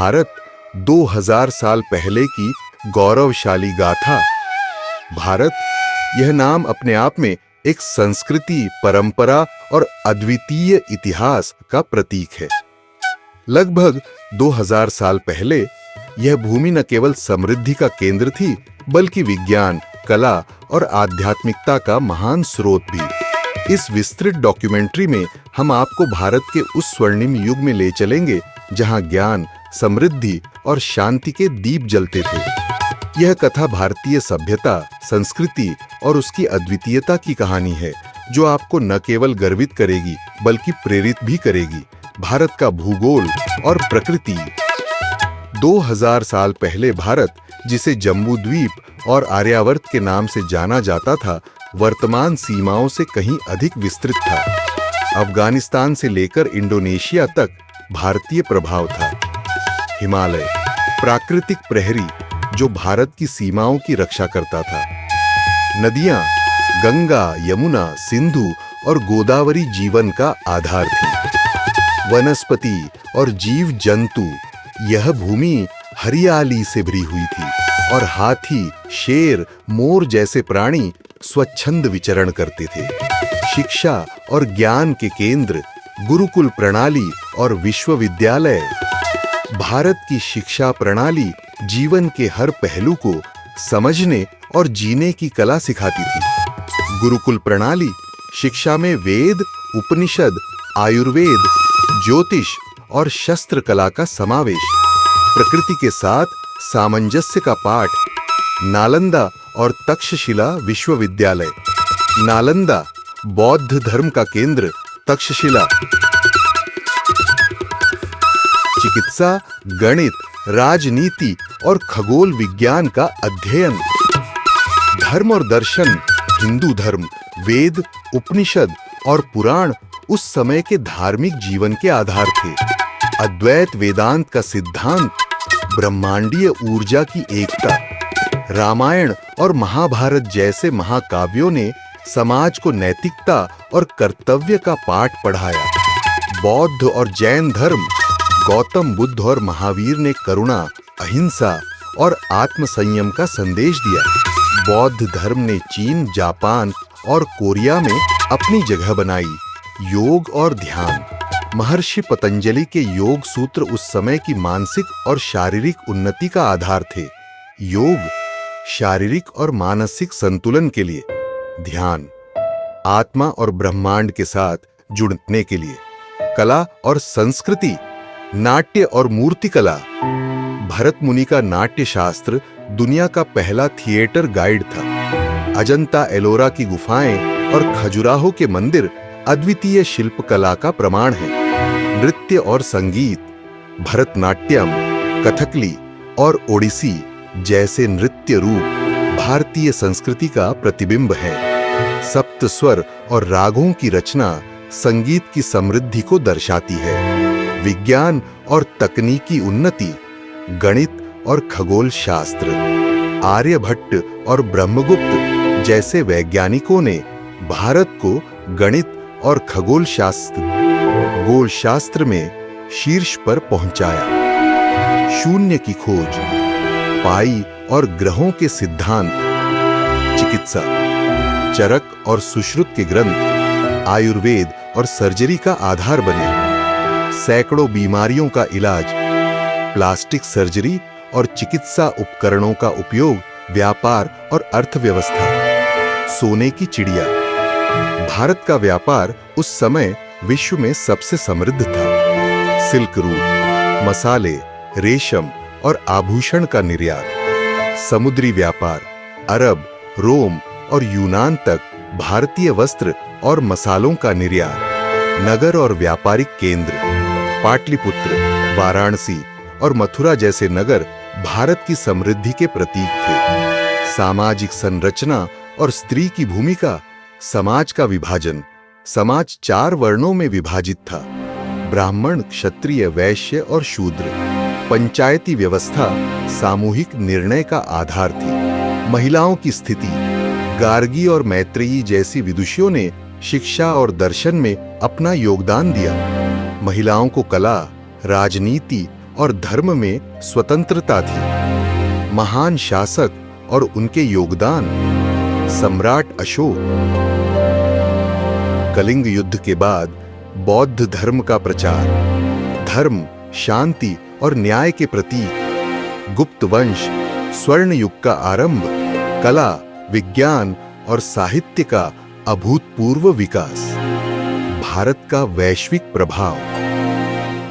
भारत 2000 साल पहले की गौरवशाली गाथा। भारत, यह नाम अपने आप में एक संस्कृति, परंपरा और अद्वितीय इतिहास का प्रतीक है। लगभग 2000 साल पहले यह भूमि न केवल समृद्धि का केंद्र थी, बल्कि विज्ञान, कला और आध्यात्मिकता का महान स्रोत भी। इस विस्तृत डॉक्यूमेंट्री में हम आपको भारत के उस स्वर्णिम युग में ले चलेंगे जहां ज्ञान, समृद्धि और शांति के दीप जलते थे। यह कथा भारतीय सभ्यता, संस्कृति और उसकी अद्वितीयता की कहानी है, जो आपको न केवल गर्वित करेगी बल्कि प्रेरित भी करेगी। भारत का भूगोल और प्रकृति। 2000 साल पहले भारत, जिसे जम्बू द्वीप और आर्यावर्त के नाम से जाना जाता था, वर्तमान सीमाओं से कहीं अधिक विस्तृत था। अफगानिस्तान से लेकर इंडोनेशिया तक भारतीय प्रभाव था। हिमालय, प्राकृतिक प्रहरी जो भारत की सीमाओं की रक्षा करता था। नदियां, गंगा, यमुना, सिंधु और गोदावरी जीवन का आधार थी। वनस्पति और जीव जंतु, यह भूमि हरियाली से भरी हुई थी और हाथी, शेर, मोर जैसे प्राणी स्वच्छंद विचरण करते थे। शिक्षा और ज्ञान के केंद्र, गुरुकुल प्रणाली और विश्वविद्यालय। भारत की शिक्षा प्रणाली जीवन के हर पहलू को समझने और जीने की कला सिखाती थी। गुरुकुल प्रणाली शिक्षा में वेद, उपनिषद, आयुर्वेद, ज्योतिष और शस्त्र कला का समावेश। प्रकृति के साथ सामंजस्य का पाठ। नालंदा और तक्षशिला विश्वविद्यालय। नालंदा बौद्ध धर्म का केंद्र, तक्षशिला चिकित्सा, गणित, राजनीति और खगोल विज्ञान का अध्ययन। धर्म और दर्शन, हिंदू धर्म, वेद, उपनिषद और पुराण उस समय के धार्मिक जीवन के आधार थे। अद्वैत वेदांत का सिद्धांत, ब्रह्मांडीय ऊर्जा की एकता। रामायण और महाभारत जैसे महाकाव्यों ने समाज को नैतिकता और कर्तव्य का पाठ पढ़ाया। बौद्ध और जैन धर्म, गौतम बुद्ध और महावीर ने करुणा, अहिंसा और आत्मसंयम का संदेश दिया। बौद्ध धर्म ने चीन, जापान और कोरिया में अपनी जगह बनाई। योग और ध्यान, महर्षि पतंजलि के योग सूत्र उस समय की मानसिक और शारीरिक उन्नति का आधार थे। योग शारीरिक और मानसिक संतुलन के लिए, ध्यान आत्मा और ब्रह्मांड के साथ जुड़ने के लिए। कला और संस्कृति, नाट्य और मूर्तिकला। भरत मुनि का नाट्य शास्त्र दुनिया का पहला थिएटर गाइड था। अजंता एलोरा की गुफाएं और खजुराहो के मंदिर अद्वितीय शिल्पकला का प्रमाण है। नृत्य और संगीत, भरतनाट्यम, कथकली और ओडिसी जैसे नृत्य रूप भारतीय संस्कृति का प्रतिबिंब है। सप्त स्वर और रागों की रचना संगीत की समृद्धि को दर्शाती है। विज्ञान और तकनीकी उन्नति, गणित और खगोल शास्त्र। आर्यभट्ट और ब्रह्मगुप्त जैसे वैज्ञानिकों ने भारत को गणित और खगोल शास्त्र में शीर्ष पर पहुंचाया। शून्य की खोज, पाई और ग्रहों के सिद्धांत। चिकित्सा, चरक और सुश्रुत के ग्रंथ आयुर्वेद और सर्जरी का आधार बने। सैकड़ों बीमारियों का इलाज। प्लास्टिक सर्जरी और चिकित्सा उपकरणों का उपयोग, व्यापार और अर्थव्यवस्था। सोने की चिड़िया, भारत का व्यापार उस समय विश्व में सबसे समृद्ध था। सिल्क रूट, मसाले, रेशम और आभूषण का निर्यात। समुद्री व्यापार, अरब, रोम और यूनान तक भारतीय वस्त्र और मसालों का निर्यात। नगर और व्यापारिक केंद्र, पाटलिपुत्र, वाराणसी और मथुरा जैसे नगर भारत की समृद्धि के प्रतीक थे। सामाजिक संरचना और स्त्री की भूमिका। समाज का विभाजन, समाज 4 वर्णों में विभाजित था। ब्राह्मण, क्षत्रिय, वैश्य और शूद्र। पंचायती व्यवस्था सामूहिक निर्णय का आधार थी। महिलाओं की स्थिति, गार्गी और मैत्रेयी जैसी विदुषियों ने शिक्षा और दर्शन में अपना योगदान दिया। महिलाओं को कला, राजनीति और धर्म में स्वतंत्रता थी। महान शासक और उनके योगदान। सम्राट अशोक। कलिंग युद्ध के बाद बौद्ध धर्म का प्रचार। धर्म, शांति और न्याय के प्रतीक। गुप्त वंश। स्वर्ण युग का आरंभ। कला, विज्ञान और साहित्य का अभूतपूर्व विकास। भारत का वैश्विक प्रभाव।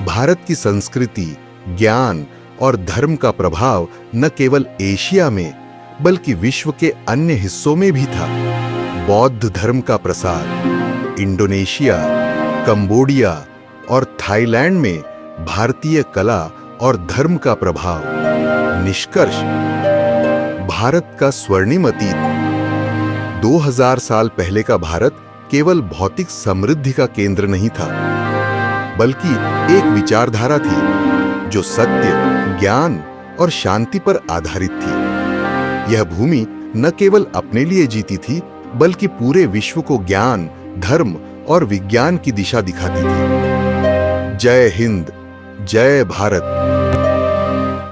भारत की संस्कृति, ज्ञान और धर्म का प्रभाव न केवल एशिया में बल्कि विश्व के अन्य हिस्सों में भी था। बौद्ध धर्म का प्रसार। इंडोनेशिया, कंबोडिया और थाईलैंड में भारतीय कला और धर्म का प्रभाव। निष्कर्ष, भारत का स्वर्णिम अतीत। 2000 साल पहले का भारत केवल भौतिक समृद्धि का केंद्र नहीं था, बल्कि एक विचारधारा थी जो सत्य, ज्ञान और शांति पर आधारित थी। यह भूमि न केवल अपने लिए जीती थी, बल्कि पूरे विश्व को ज्ञान, धर्म और विज्ञान की दिशा दिखाती थी। जय हिंद, जय भारत।